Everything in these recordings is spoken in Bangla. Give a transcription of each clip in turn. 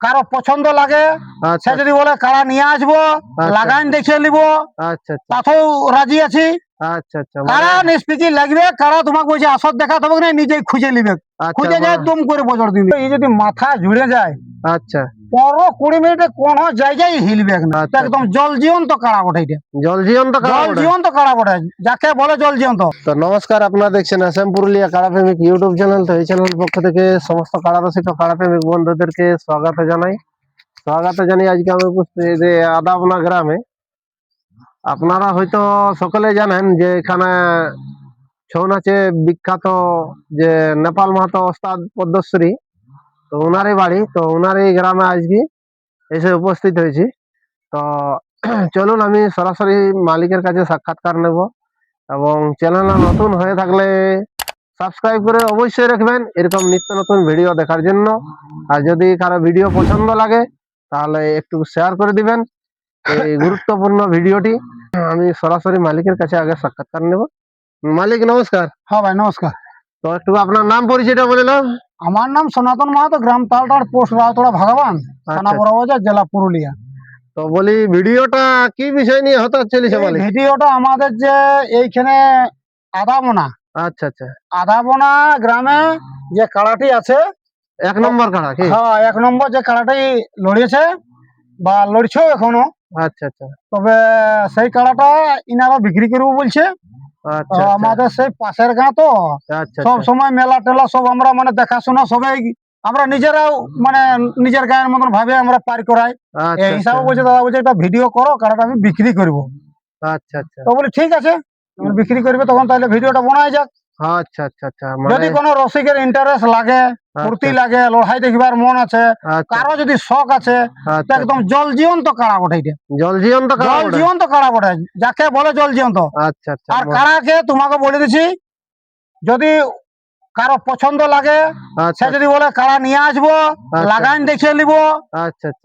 কারো পছন্দ লাগে সে যদি বলে কাড়া নিয়ে আসবো লাগাইন দেখিয়ে নিব, আচ্ছা আচ্ছা তাতেও রাজি আছি। আচ্ছা আচ্ছা কাড়া নিষ্পিকি লাগবে, কাড়া তোমাকে বলছে আসর দেখাতে হবে না, নিজেই খুঁজে নিবে, খুঁজে যায় দুম করে বজর দিবে। এই যদি মাথা জুড়ে যায় আচ্ছা 15-20 মিনিটে কোন জায়গায় হিলবে না, একদম জল জীবন্ত কাড়া বটে, এটা জল জীবন্ত জল জীবন্ত কাড়া বটে, যাকে বলে জল জীবন্ত। তো নমস্কার, আপনারা দেখছেন এসএম পুরুলিয়া কাড়া প্রেমিক ইউটিউব চ্যানেল। তো এই চ্যানেলের পক্ষ থেকে সমস্ত কাড়া রসিক ও কাড়া প্রেমিক বন্ধুদেরকে স্বাগত জানাই। আজকে আমি উপস্থিত যে আদাবনা গ্রামে। আপনারা হয়তো সকলে জানেন যে এখানে ছৌ নাচে বিখ্যাত যে নেপাল মাহাতো ওস্তাদ পদ্মশ্রী, তো ওনারই বাড়ি, তো ওনারই গ্রামে আজকে এসে উপস্থিত হয়েছি। তো চলুন আমি সরাসরি মালিকের কাছে সাক্ষাৎকার নেব, এবং চ্যানেলটা নতুন হয়ে থাকলে সাবস্ক্রাইব করে অবশ্যই রাখবেন এরকম নিত্য নতুন ভিডিও দেখার জন্য। আর যদি কারো ভিডিও পছন্দ লাগে তাহলে একটু শেয়ার করে দিবেন এই গুরুত্বপূর্ণ ভিডিওটি। আমি সরাসরি মালিকের কাছে আগে সাক্ষাৎকার নেব। মালিক নমস্কার। হ্যাঁ ভাই নমস্কার। তো একটু আপনার নাম পরিচয়টা বলে নাও। আমার নাম সনাতন মাহাতো, গ্রাম তালটার, পোস্ট রাউতড়া ভাগবান, থানা বড়বাজার, জেলা পুরুলিয়া। তো বলি ভিডিওটা কি বিষয় নিয়ে হতে চলেছে মালিক? ভিডিওটা আমাদের যে এইখানে আদাবনা, আচ্ছা আচ্ছা, আদাবনা গ্রামে যে কাড়াটি আছে, 1 নম্বর কাড়া কি? হ্যাঁ 1 নম্বর যে কাড়াটি লড়িয়েছে বা লড়ছেও এখনো। আচ্ছা আচ্ছা তবে সেই কাড়াটা ইনারা বিক্রি করবো বলছে। আচ্ছা আমাদের সেই পাশের গাঁ তো আচ্ছা সব সময় মেলা টেলা সব আমরা মানে দেখাশোনা সবাই আমরা নিজেরাও মানে নিজের গায়ের মতন ভাবে আমরা পার করাই। এই হিসাবে বলছে দাদা, বলছে একটা ভিডিও করো, কাড়াটা আমি বিক্রি করবো। আচ্ছা আচ্ছা তো বলি ঠিক আছে, যখন বিক্রি করবে তখন তাহলে ভিডিওটা বানাই যাক। আচ্ছা আচ্ছা আচ্ছা, যদি কোনো রসিকের ইন্টারেস্ট লাগে, ফুর্তি লাগে, লড়াই দেখবার মন আছে, কারো যদি শখ আছে, তো একদম জল জীবন্ত কাড়া বটে, এটা জল জীবন্ত জল জীবন্ত কাড়া বটে, যাকে বলে জল জীবন্ত। আচ্ছা আচ্ছা, আর কাড়াকে তোমাকে বলে দিছি, যদি কারো পছন্দ লাগে সে যদি বলে কাড়া নিয়ে আসবো লাগাইন দেখিয়ে নিব,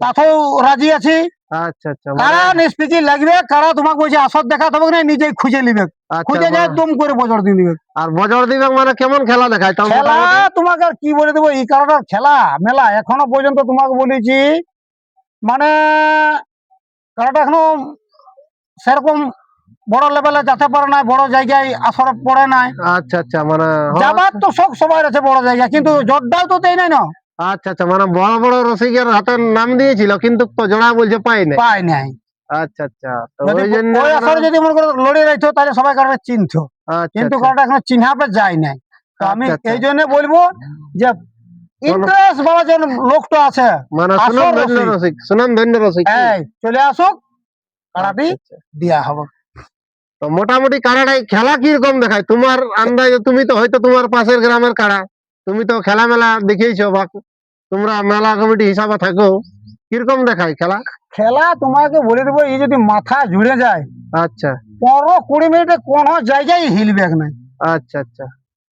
তাতেও রাজি আছি। আচ্ছা আচ্ছা, কাড়া নিষ্পিকি লাগবে, কাড়া তোমাকে বলছে আসর দেখাতে হবে না, নিজেই খুঁজে নিবে, খুঁজে যায় দুম করে বজর দিয়ে নিবে। আর বজর দিবে মানে কেমন খেলা দেখায়? খেলা তোমাকে আর কি বলে দেবো, এই কাড়াটার খেলা মেলা এখনো পর্যন্ত তোমাকে বলেছি, মানে কাড়াটা এখনো সেরকম বড় লেভেলে যেতে পারে না, বড় জায়গায় আসর পড়ে নাই। আচ্ছা আচ্ছা, মানে যাবার তো শখ সবাই আছে বড় জায়গা, কিন্তু জোরটাও তো দেয় নাই না। আচ্ছা আচ্ছা, মানে বড় বড় রসিকের হাতের নাম দিয়েছিল কিন্তু তো জোড়া বলছে পাই নাই। আচ্ছা আচ্ছা, তো ওই জন্য ওই আসরে যদি মনে করো লড়িয়ে রাখতো তাহলে সবাই কারণে চিনতো, কিন্তু কারণটা এখন চিনহাপে যায় নাই। তো আমি এই জন্য বলবো যে ইন্টারেস্ট বাবা যে লোকটা আছে, মানে সুনাম ধন্য রসিক চলে আসুক, কাড়াটি দেয়া হবে। তো মোটামুটি কাড়াটাই খেলা কিরকম দেখায় তোমার আন্দাজে? তুমি তো হয়তো তোমার পাশের গ্রামের কাড়া, তুমি তো খেলা মেলা দেখিয়েছো বা তোমরা মেলা কমিটি হিসাবে থাকো, কিরকম দেখায় খেলা? খেলা তোমাকে বলে দেবো, এই যদি মাথা জুড়ে যায়, আচ্ছা 15-20 মিনিটে কোন জায়গায় হিলবে না। আচ্ছা আচ্ছা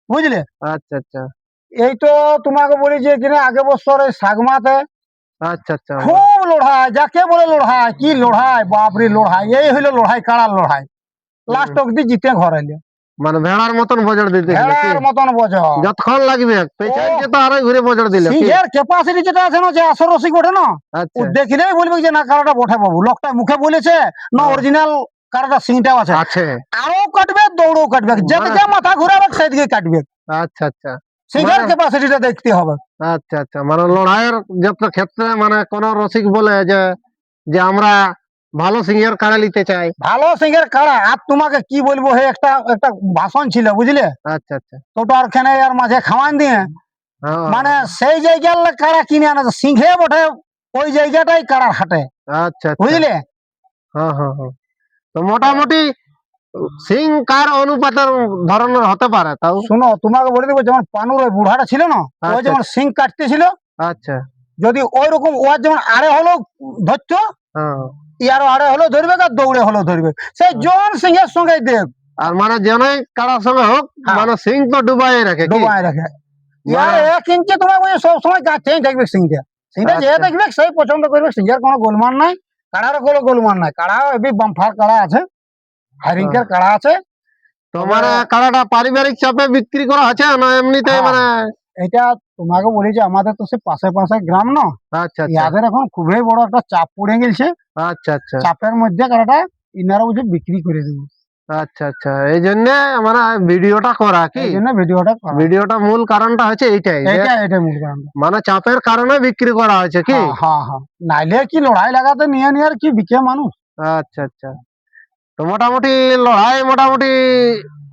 বুঝলে? আচ্ছা আচ্ছা, এই তো তোমাকে বলি যে কিনা আগে বছর এই সাগমাতে আচ্ছা আচ্ছা, খুব লড়াই, যাকে বলে লড়াই, কি লড়াই, বাপরে লড়াই, এই হইলো লড়াই, কাড়ার লড়াই, লাস্ট অব্দি জিতে ঘর এলো। মানে ভেড়ার মতন বজর দিতে, ভেড়ার মতন বজর যতক্ষণ লাগবে পেছাইতে তো আরো ঘুরে বজর দিল। সিংহের ক্যাপাসিটি যেটা আছে না, যে আসর রসিক ওঠে না, ও দেখলেই বলবে যে না কাড়াটা বটে বাবু, লোকটা মুখে বলেছে না অরিজিনাল কাড়াটা সিংটাও আছে, আরো কাটবে, দৌড়ও কাটবে, যেদিকে মাথা ঘুরাবে সেদিকে কাটবে। আচ্ছা আচ্ছা, সিংহের ক্যাপাসিটিটা দেখতে হবে। আচ্ছা আচ্ছা, মানে লড়াইয়ের যত ক্ষেত্রে মানে কোন রসিক বলে যে যে আমরা ভালো সিংহের কাড়া নিতে চাই, ভালো সিংহের কাড়া, আর তোমাকে কি বলবো, হে একটা একটা ভাষণ ছিল বুঝলে। আচ্ছা আচ্ছা, তোটার খানে আর মাঝে খাওয়ান দিয়ে, মানে সেই জায়গার কাড়া কিনে আনে সিংহে বটে, ওই জায়গাটাই কাড়ার হাটে। আচ্ছা বুঝলে? হ্যাঁ হ্যাঁ হ্যাঁ, তো মোটামুটি সিং কার অনুপাতের ধরনের হতে পারে? তাও শুনো তোমাকে বলে দেবো, যেমন পানুর ওই বুড়াটা ছিল না, ওই যেমন সিং কাটতেছিল, আচ্ছা, যদি ওই রকম ওর যেমন আড়ে হলো ধরতো, ইয়ারও আড়ে হলো ধরবে, আর দৌড়ে হলো ধরবে, সেই জন সিংহের সঙ্গে দেখ। আর মানে জনই কাড়ার সঙ্গে হোক, মানে সিং তো ডুবাই রাখে, ইয়ার 1 ইঞ্চি তোমাকে সব সময় গাছেই দেখবে সিংটা, সিংটা যে দেখবে সেই পছন্দ করবে, সিংহের কোনো গোলমাল নাই, কাড়ারও কোনো গোলমাল নাই, কাড়াও এবি বাম্পার কাড়া আছে, হাইরিংকের কাড়া আছে। তোমার কাড়াটা পারিবারিক চাপে বিক্রি করা আছে না এমনিতে? মানে এটা তোমাকে বলি যে আমাদের তো সে পাশে পাশে গ্রাম না, আচ্ছা আচ্ছা ইয়াদের এখন খুবই বড় একটা চাপ পড়ে গেছে। আচ্ছা আচ্ছা চাপের মধ্যে কারাটা ইনারা বুঝে বিক্রি করে দেবো, আচ্ছা আচ্ছা এই জন্য মানে ভিডিওটা করা কি এই জন্য ভিডিওটা করা। ভিডিওটা মূল কারণটা হচ্ছে এইটাই যে এটাই মূল কারণ। মানে চাপের কারণে বিক্রি করা হয়েছে কি? হ্যাঁ হ্যাঁ হ্যাঁ, নাইলে কি লড়াই লাগাতে নিয়ে নিয়ে আর কি বিকে মানুষ। আচ্ছা আচ্ছা তো মোটামুটি লড়াই মোটামুটি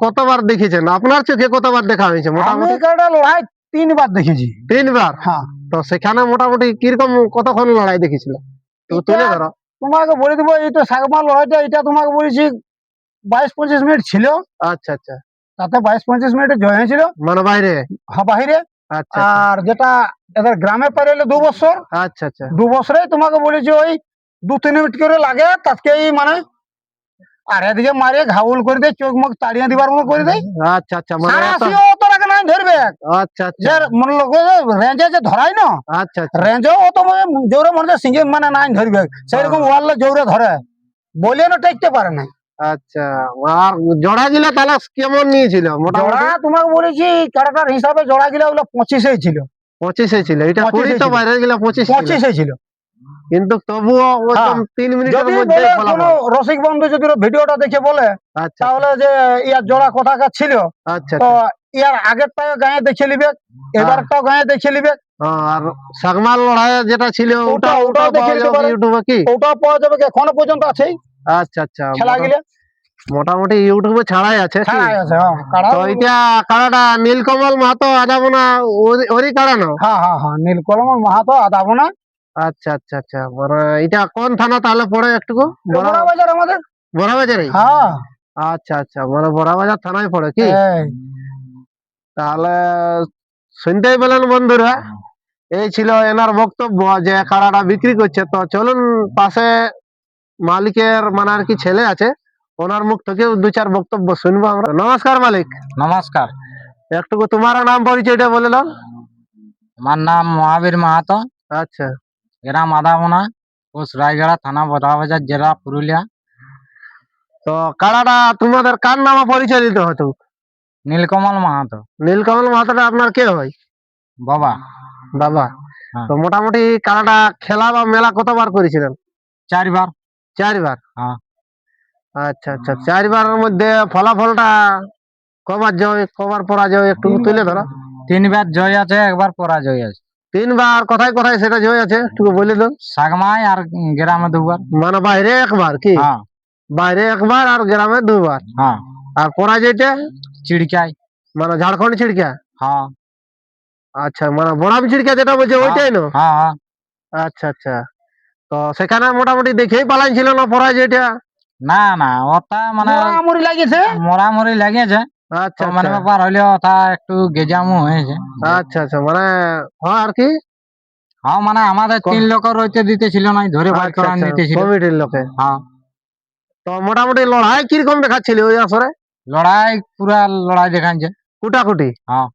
কতবার দেখেছেন আপনার চোখে কতবার দেখা হয়েছে আমি মোটামুটি? কারাটা লড়াই 3 বার দেখেছি। 3 বার? হ্যাঁ, তো সেখানে মোটামুটি কিরকম কতক্ষণ লড়াই দেখেছিল একটু তুলে ধরো। তোমাকে বলে দেবো, এইটা সাগমার লড়াইটা এটা তোমাকে বলেছি 22-25 মিনিট ছিল। আচ্ছা আচ্ছা তাতে 22-25 মিনিটে জয় হয়েছিল মানে বাইরে? বাহিরে। আচ্ছা আর যেটা এদের গ্রামে পাইলে 2 বছর, আচ্ছা আচ্ছা 2 বছরে তোমাকে বলেছি ওই 2-3 মিনিট করে লাগে তাকেই মানে আর এদিকে মারে ঘাউল করে দেয়, চোখ মুখ তাড়িয়ে দিবার মতো করে দেয়। আচ্ছা আচ্ছা মানে সারাশি অত টাকা নাই ধরবে, আচ্ছা আচ্ছা যে মনে লোক রেঞ্জে যে ধরাই না, আচ্ছা আচ্ছা রেঞ্জেও অত জোরে মনে সিঙ্গে মানে নাই ধরবে, সেরকম ওয়ালে জোরে ধরে বলে না টেকতে পারে না। আচ্ছা আর জোড়া গিলা তাহলে কেমন নিয়েছিল মোটামুটি? জোড়া তোমাকে বলেছি কাটাটার হিসাবে জোড়া গিলা ওগুলো 25 ছিল। 25 ছিল, এটা 25 20 তো ছিল। বাইরে গিলা 25 ছিল 25 ছিল। কিন্তু তবুও হ্যাঁ। 3 মিনিটের যদি মধ্যে বলে ফলাফল। কোনো রসিক বন্ধু যদি ভিডিওটা দেখে বলে আচ্ছা তাহলে যে ইয়ার জোড়া কোথাকার ছিল, আচ্ছা তো আচ্ছা ইয়ার আগেরটাও গায়ে দেখে নিবে, এবারটাও গায়ে দেখে নিবে, আর সাগমাল লড়াই যেটা ছিল ওটা ওটাও ওটা দেখে পাওয়া নিতে যাবে পারে। ইউটিউবে কি? ওটাও পাওয়া যাবে, এখনো পর্যন্ত আছেই আচ্ছা আচ্ছা খেলা গিলে মোটামুটি ইউটিউবে ছাড়াই আছে কি? ছাড়াই আছে। হ্যাঁ, কাড়া। তো এটা কাড়াটা নীলকমল মাহাতো আদাবনা ওরই কাড়ানো? হ্যাঁ হ্যাঁ হ্যাঁ, নীলকলম মাহাতো আদাবনা। আচ্ছা আচ্ছা আচ্ছা মানে এটা কোন থানা তাহলে পড়ে একটুকু? বড় বাজার আমাদের। বড়বাজারে? হ্যাঁ, আচ্ছা আচ্ছা মানে বড়বাজার থানায় পড়ে কি? এই, তাহলে শুনতেই পেলেন বন্ধুরা, এই ছিল এনার বক্তব্য যে কাড়াটা বিক্রি করছে। তো চলুন পাশে মালিকের মানে আর কি ছেলে আছে, ওনার মুখ থেকে 2-4 বক্তব্য শুনবো আমরা। নমস্কার মালিক। নমস্কার। একটু তোমার নাম পরিচয়টা বলে দাও। আমার নাম মহাবীর মাহাতো, আচ্ছা গ্রাম আদাবনা, পোস্ট রায়গড়া, থানা বড়বাজার, জেলা পুরুলিয়া। তো কাড়াটা তোমাদের কার নামে পরিচয় দিতে হতো? নীলকমল মাহাতো। নীলকমল মাহাতোটা আপনার কে হয়? বাবা। বাবা। হ্যাঁ। তো মোটামুটি কাড়াটা খেলা বা মেলা কতবার করেছিলেন? 4 বার। 4 বার? হ্যাঁ। আচ্ছা আচ্ছা 4 বারের মধ্যে ফলাফলটা কবার জয় কবার পরাজয় একটু তুলে ধরো। 3 বার জয় আছে, 1 বার পরাজয় আছে। 3 বার কোথায় কোথায় সেটা জয় আছে একটু বলে দাও। সাগমাই আর গ্রামে 2 বার। মানে বাইরে 1 বার কি? হ্যাঁ বাইরে 1 বার আর গ্রামে 2 বার। হ্যাঁ। আর পরাজয়টা? চিড়কাই। মানে ঝাড়খণ্ড চিড়কা? হ্যাঁ আচ্ছা মানে বড়াম চিড়কা যেটা বলছে ওইটাই না? হ্যাঁ হ্যাঁ। আচ্ছা আচ্ছা তো সেখানে মোটামুটি দেখেই পালান ছিল না পরাজয়টা? না না, ওটা মানে মোরামুরি লাগিয়েছে, মোরামুরি লাগিয়েছে। আচ্ছা মানে আচ্ছা ব্যাপার হইলে ওটা একটু গেজামু হয়েছে। আচ্ছা আচ্ছা মানে হ্যাঁ আর কি? হ্যাঁ মানে আমাদের 3 লোকের রইতে দিতেছিল না, ধরে বার আচ্ছা করা আচ্ছা নিতেছিল। কমিটির লোকে। হ্যাঁ। তো মোটামুটি লড়াই কিরকম দেখাচ্ছিল ওই আসরে? লড়াই পুরা লড়াই দেখাচ্ছে। কুটাকুটি? হ্যাঁ।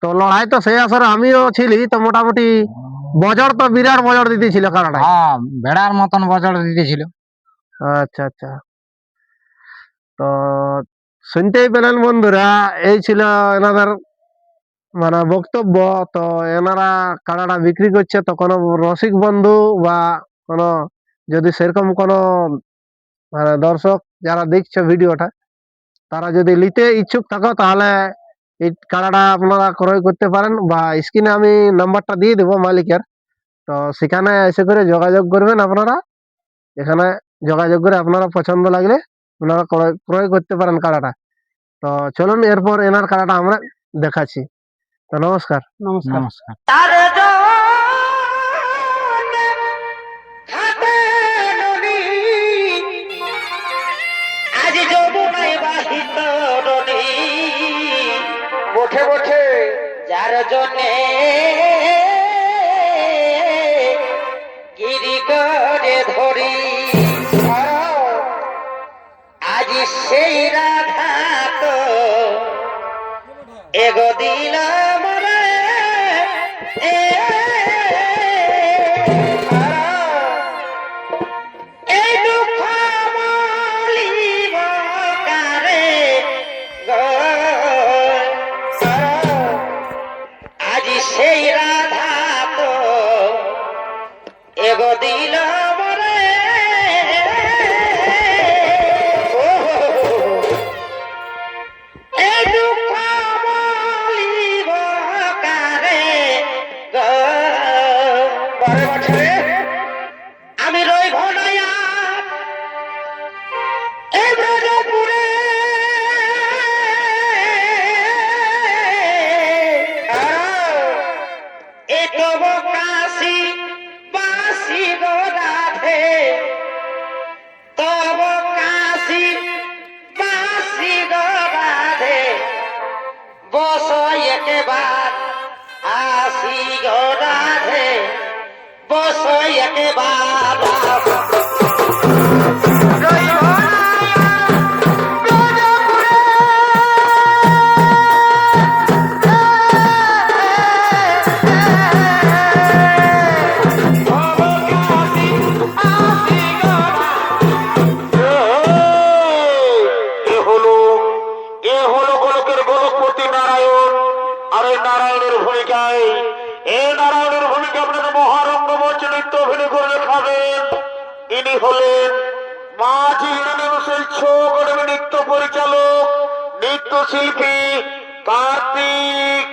তো লড়াই তো সেই আসরে আমিও ছিলি, তো মোটামুটি বজর তো বিরাট বজর দিতেছিল কারাটাই। হ্যাঁ, ভেড়ার মতন বজড় দিতেছিল। আচ্ছা আচ্ছা তো শুনতেই পেলেন বন্ধুরা, এই ছিল এনাদের মানে বক্তব্য। তো এনারা কাড়াটা বিক্রি করছে, তো কোনো রসিক বন্ধু বা কোনো যদি সেরকম কোনো মানে দর্শক যারা দেখছে ভিডিওটা, তারা যদি নিতে ইচ্ছুক থাকো তাহলে এই কাড়াটা আপনারা ক্রয় করতে পারেন, বা স্ক্রিনে আমি নাম্বারটা দিয়ে দেবো মালিকের। তো সেখানে এসে করে যোগাযোগ করবেন আপনারা, এখানে যোগাযোগ করে আপনারা পছন্দ লাগলে আপনারা ক্রয় করতে পারেন কাড়াটা। তো চলুন এরপর এনার কাড়াটা আমরা দেখাচ্ছি। তো নমস্কার। নমস্কার। বঠে বঠে যার জন্যে গিরি করে ধরি, আজ সেই রাধা তো এগো দিল মরে এই দুঃখ মলিব কারে গো, আজ এগো দিল মরে এই দুঃখ মলিব কারে গো পরে বছরে আমি রই ঘনায়া এই ব্রজপুরে এ তব কাশি বাসি গো রাধে তব কাশি বাসি গো রাধে বস একেবার আসি গো রাধে বস একেবার এ হলো গোলকের গোলকপতি নারায়ণ। আর এই নারায়ণের ভূমিকায় আপনাদের মহারঙ্গ মঞ্চে নৃত্য অভিনয় করে দেখাবেন। ইনি হলেন মাঝি নৃত্য পরিচালক নৃত্যশিল্পী কার্তিক